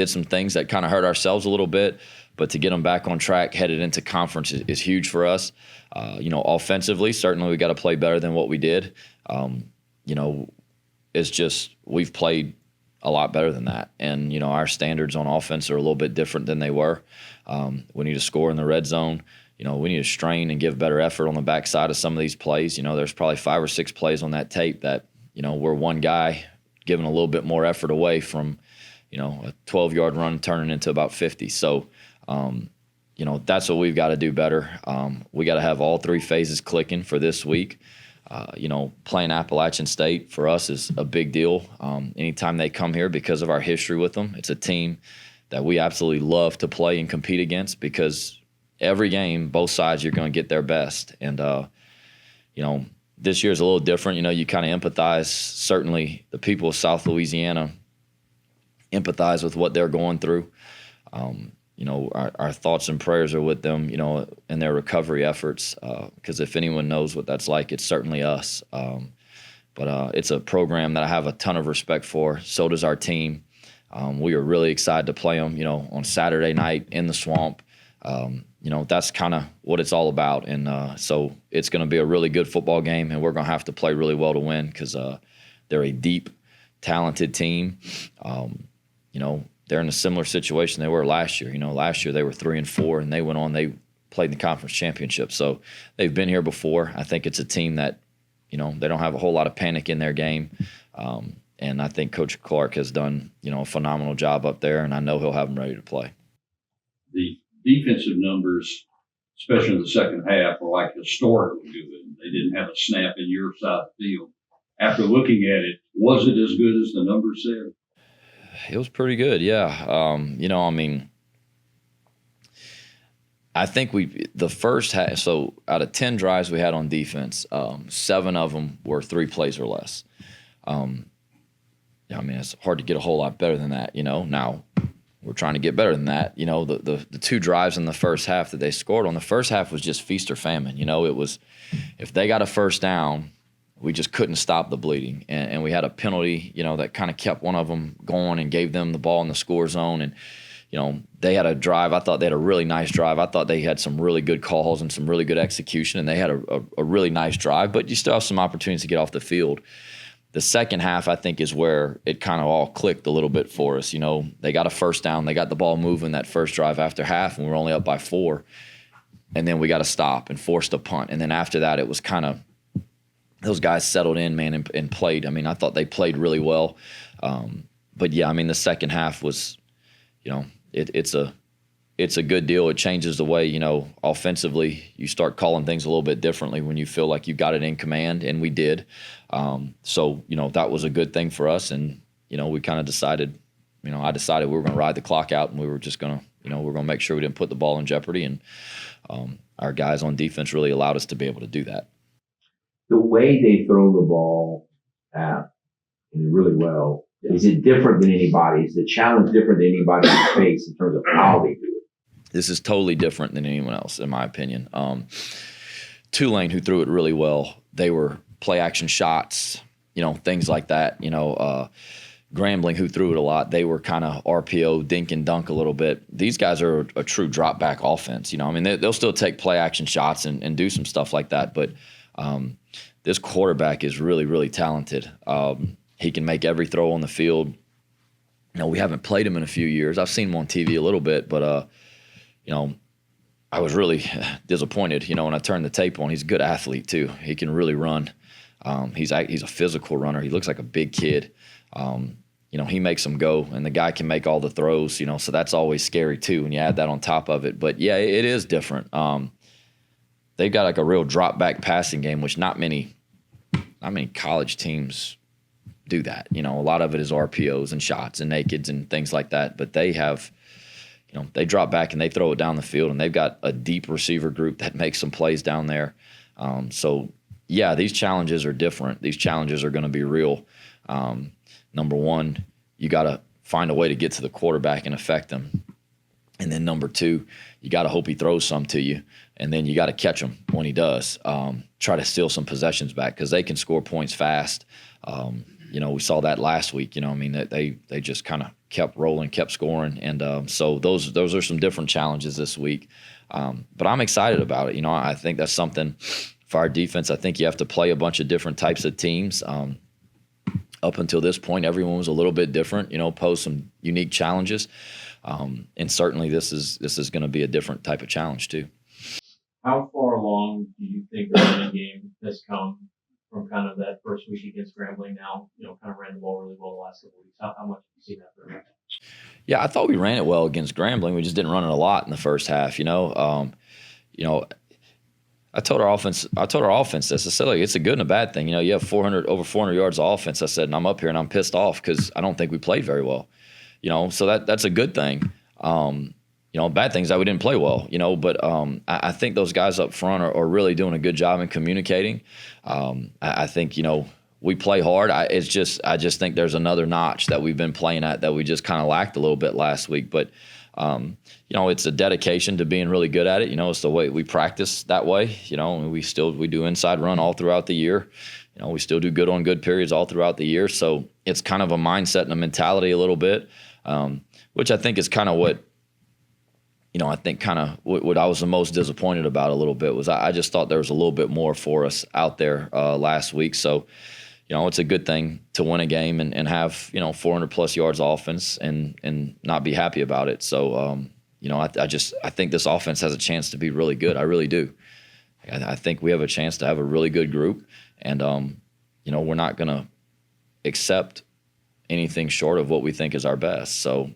did some things that kind of hurt ourselves a little bit, but to get them back on track headed into conference is huge for us. Offensively, certainly we got to play better than what we did. It's just we've played a lot better than that. And, our standards on offense are a little bit different than they were. We need to score in the red zone. We need to strain and give better effort on the backside of some of these plays. There's probably 5 or 6 plays on that tape that, we're one guy giving a little bit more effort away from, a 12-yard run turning into about 50. So, that's what we've got to do better. We got to have all 3 phases clicking for this week. Playing Appalachian State for us is a big deal. Anytime they come here, because of our history with them, it's a team that we absolutely love to play and compete against, because every game, both sides, you're going to get their best. And, this year's a little different. You kind of empathize. Certainly the people of South Louisiana empathize with what they're going through. Our thoughts and prayers are with them, in their recovery efforts, because if anyone knows what that's like, it's certainly us. But it's a program that I have a ton of respect for. So does our team. We are really excited to play them, on Saturday night in the Swamp. That's kind of what it's all about. And so it's going to be a really good football game, and we're going to have to play really well to win, because they're a deep, talented team. They're in a similar situation they were last year. Last year they were 3-4, and they played in the conference championship. So they've been here before. I think it's a team that, they don't have a whole lot of panic in their game. And I think Coach Clark has done, a phenomenal job up there, and I know he'll have them ready to play. The defensive numbers, especially in the second half, were like historically good. They didn't have a snap in your side of the field. After looking at it, was it as good as the numbers said? It was pretty good, yeah. I think the first half, so out of 10 drives we had on defense, 7 of them were 3 plays or less. It's hard to get a whole lot better than that, Now, we're trying to get better than that. The 2 drives in the first half that they scored on, the first half was just feast or famine. It was, if they got a first down, we just couldn't stop the bleeding. And we had a penalty, that kind of kept one of them going and gave them the ball in the score zone. And, they had a drive. I thought they had a really nice drive. I thought they had some really good calls and some really good execution, and they had a really nice drive. But you still have some opportunities to get off the field. The second half, I think, is where it kind of all clicked a little bit for us. They got a first down. They got the ball moving that first drive after half, and we were only up by 4. And then we got to stop and forced a punt. And then after that, it was kind of those guys settled in, man, and played. I thought they played really well. But, yeah, the second half was, it's a good deal. It changes the way, offensively you start calling things a little bit differently when you feel like you got it in command, and we did. So, that was a good thing for us. And, we kind of decided, I decided we were going to ride the clock out, and we were just going to, we're going to make sure we didn't put the ball in jeopardy. And our guys on defense really allowed us to be able to do that. The way they throw the ball really well, is it different than anybody? Is the challenge different than anybody face in terms of how they do it? This is totally different than anyone else, in my opinion. Tulane, who threw it really well, they were play-action shots, things like that. Grambling, who threw it a lot, they were kind of RPO, dink and dunk a little bit. These guys are a true drop-back offense. They'll still take play-action shots and do some stuff like that, but this quarterback is really, really talented. He can make every throw on the field. We haven't played him in a few years. I've seen him on TV a little bit, but, I was really disappointed, when I turned the tape on. He's a good athlete, too. He can really run. He's a physical runner. He looks like a big kid. He makes them go, and the guy can make all the throws, so that's always scary, too, when you add that on top of it. But, yeah, it is different. They've got like a real drop-back passing game, which not many college teams do that. A lot of it is RPOs and shots and nakeds and things like that. But they have, they drop back and they throw it down the field, and they've got a deep receiver group that makes some plays down there. So, yeah, these challenges are different. These challenges are going to be real. Number one, you got to find a way to get to the quarterback and affect him. And then number 2, you got to hope he throws some to you, and then you got to catch him when he does. Try to steal some possessions back, because they can score points fast. We saw that last week. I mean, that they just kind of kept rolling, kept scoring, and so those are some different challenges this week. But I'm excited about it. I think that's something for our defense. I think you have to play a bunch of different types of teams. Up until this point, everyone was a little bit different. Posed some unique challenges, and certainly this is going to be a different type of challenge too. How far along do you think the running game has come from kind of that first week against Grambling now, kind of ran the ball really well the last couple of weeks? How much have you seen that progress? Yeah, I thought we ran it well against Grambling. We just didn't run it a lot in the first half. I told our offense this. I said, look, it's a good and a bad thing. You have over 400 yards of offense. I said, and I'm up here and I'm pissed off because I don't think we played very well. So that's a good thing. Bad things that we didn't play well. But I think those guys up front are really doing a good job in communicating. I think we play hard. I just think there's another notch that we've been playing at that we just kind of lacked a little bit last week. But it's a dedication to being really good at it. It's the way we practice that way. We do inside run all throughout the year. We still do good on good periods all throughout the year. So it's kind of a mindset and a mentality a little bit, which I think is kind of what, I think kind of what I was the most disappointed about a little bit was I just thought there was a little bit more for us out there last week. So, it's a good thing to win a game and have, 400 plus yards offense and not be happy about it. So, I think this offense has a chance to be really good. I really do. I think we have a chance to have a really good group, and we're not going to accept anything short of what we think is our best. So,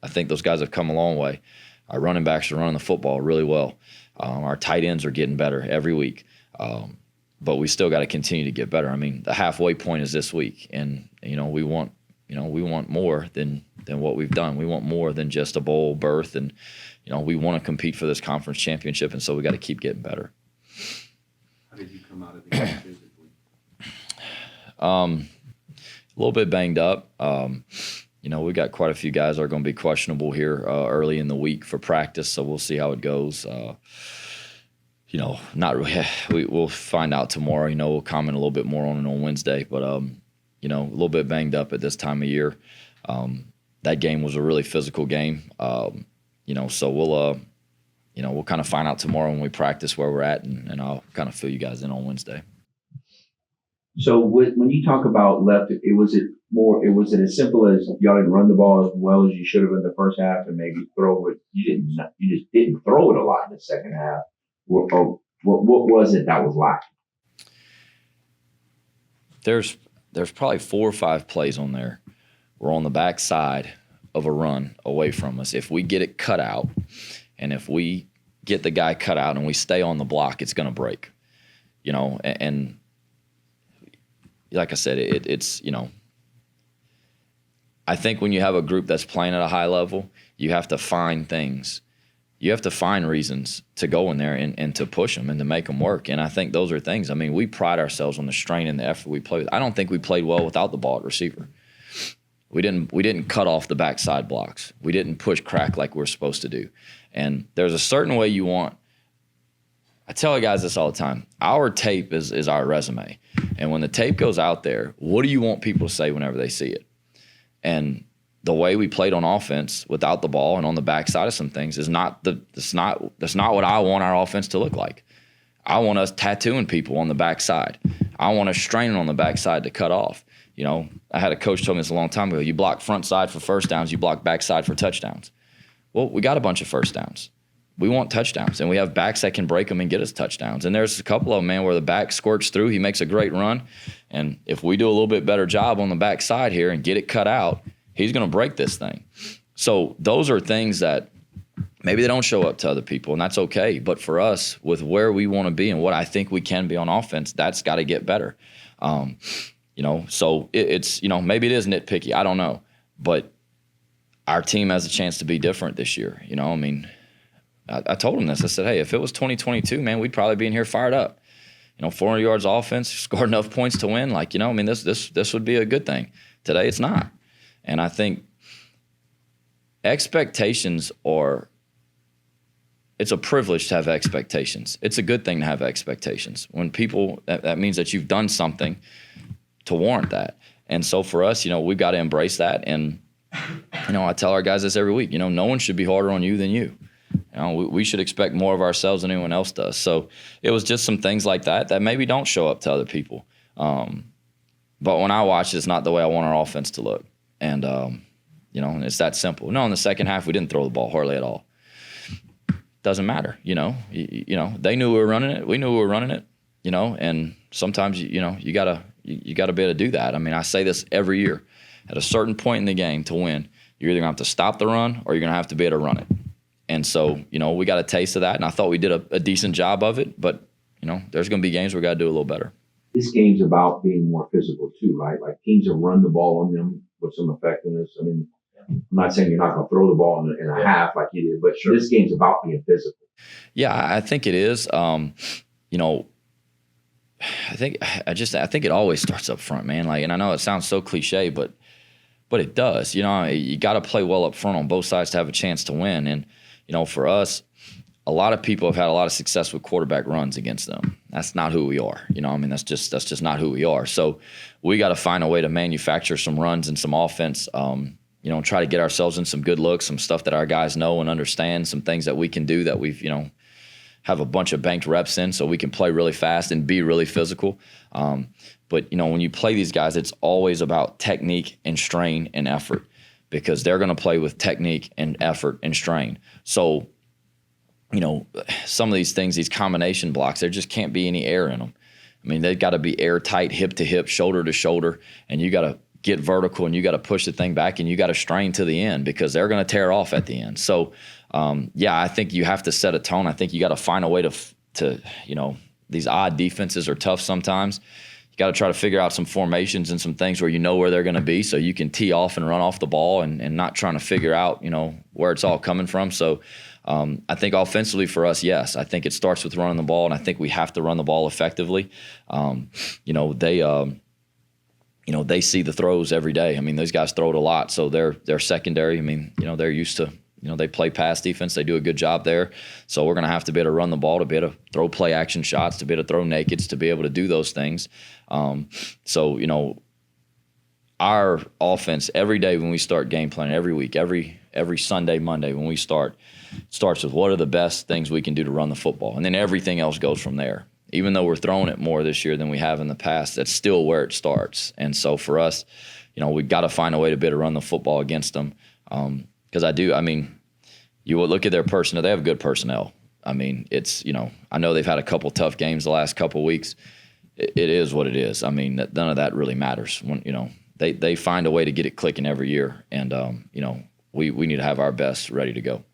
I think those guys have come a long way. Our running backs are running the football really well. Our tight ends are getting better every week, but we still got to continue to get better. I mean, the halfway point is this week, and we want more than what we've done. We want more than just a bowl berth, and we want to compete for this conference championship, and so we got to keep getting better. How did you come out of the game physically? A little bit banged up. We got quite a few guys that are going to be questionable here early in the week for practice, so we'll see how it goes. Not really. We'll find out tomorrow. We'll comment a little bit more on it on Wednesday, but a little bit banged up at this time of year. That game was a really physical game. So we'll kind of find out tomorrow when we practice where we're at, and I'll kind of fill you guys in on Wednesday. So when you talk about left, was it as simple as y'all didn't run the ball as well as you should have in the first half, and maybe throw it? You just didn't throw it a lot in the second half. What was it that was lacking? There's probably 4 or 5 plays on there. We're on the back side of a run away from us. If we get it cut out, and if we get the guy cut out and we stay on the block, it's going to break. And like I said, it's I think when you have a group that's playing at a high level, you have to find things. You have to find reasons to go in there and to push them and to make them work. And I think those are things. I mean, we pride ourselves on the strain and the effort we play with. I don't think we played well without the ball at receiver. We didn't cut off the backside blocks. We didn't push crack like we're supposed to do. And there's a certain way you want. I tell you guys this all the time. Our tape is our resume. And when the tape goes out there, what do you want people to say whenever they see it? And the way we played on offense without the ball and on the backside of some things is that's not what I want our offense to look like. I want us tattooing people on the backside. I want us straining on the backside to cut off. I had a coach tell me this a long time ago. You block front side for first downs, you block backside for touchdowns. Well, we got a bunch of first downs. We want touchdowns, and we have backs that can break them and get us touchdowns. And there's a couple of them, man, where the back squirts through. He makes a great run. And if we do a little bit better job on the backside here and get it cut out, he's going to break this thing. So those are things that maybe they don't show up to other people, and that's okay. But for us, with where we want to be and what I think we can be on offense, that's got to get better. So it's maybe it is nitpicky. I don't know. But our team has a chance to be different this year. I told him this. I said, hey, if it was 2022, man, we'd probably be in here fired up. 400 yards offense, scored enough points to win. This would be a good thing. Today, it's not. And I think expectations are it's a privilege to have expectations. It's a good thing to have expectations. When people, that means that you've done something to warrant that. And so for us, we've got to embrace that. And, I tell our guys this every week, no one should be harder on you than you. We should expect more of ourselves than anyone else does. So it was just some things like that maybe don't show up to other people. But when I watch it, it's not the way I want our offense to look. And, and it's that simple. No, in the second half, we didn't throw the ball hardly at all. Doesn't matter, they knew we were running it. We knew we were running it, and sometimes, you gotta be able to do that. I mean, I say this every year. At a certain point in the game to win, you're either gonna have to stop the run or you're gonna have to be able to run it. And so, we got a taste of that, and I thought we did a decent job of it, but, there's gonna be games where we gotta do a little better. This game's about being more physical too, right? Like teams have run the ball on them with some effectiveness. I mean, I'm not saying you're not going to throw the ball in a half like you did, but this game's about being physical. Yeah, I think it is. I think it always starts up front, man. Like, and I know it sounds so cliche, but it does. You got to play well up front on both sides to have a chance to win. And for us, a lot of people have had a lot of success with quarterback runs against them. That's not who we are. That's just not who we are. So we got to find a way to manufacture some runs and some offense. Try to get ourselves in some good looks, some stuff that our guys know and understand, some things that we can do that we've, have a bunch of banked reps in so we can play really fast and be really physical. But, when you play these guys, it's always about technique and strain and effort because they're going to play with technique and effort and strain. So, some of these things, these combination blocks, there just can't be any air in them. I mean, they've got to be airtight, hip to hip, shoulder to shoulder, and you got to get vertical and you got to push the thing back and you got to strain to the end because they're going to tear off at the end. So, I think you have to set a tone. I think you got to find a way to these odd defenses are tough sometimes. You got to try to figure out some formations and some things where where they're going to be so you can tee off and run off the ball and not trying to figure out, where it's all coming from. So, I think offensively for us, yes, I think it starts with running the ball, and I think we have to run the ball effectively. They see the throws every day. I mean, those guys throw it a lot, so they're secondary. I mean, they're used to, they play pass defense. They do a good job there. So we're going to have to be able to run the ball, to be able to throw play action shots, to be able to throw nakeds, to be able to do those things. Our offense every day when we start game planning, every week, every Sunday, Monday when we starts with what are the best things we can do to run the football, and then everything else goes from there. Even though we're throwing it more this year than we have in the past, that's still where it starts. And so for us, we've got to find a way to be able to run the football against them. Because you would look at their personnel, they have good personnel. I mean, it's, I know they've had a couple tough games the last couple weeks. It is what it is. I mean, none of that really matters. When, they find a way to get it clicking every year. And, we need to have our best ready to go.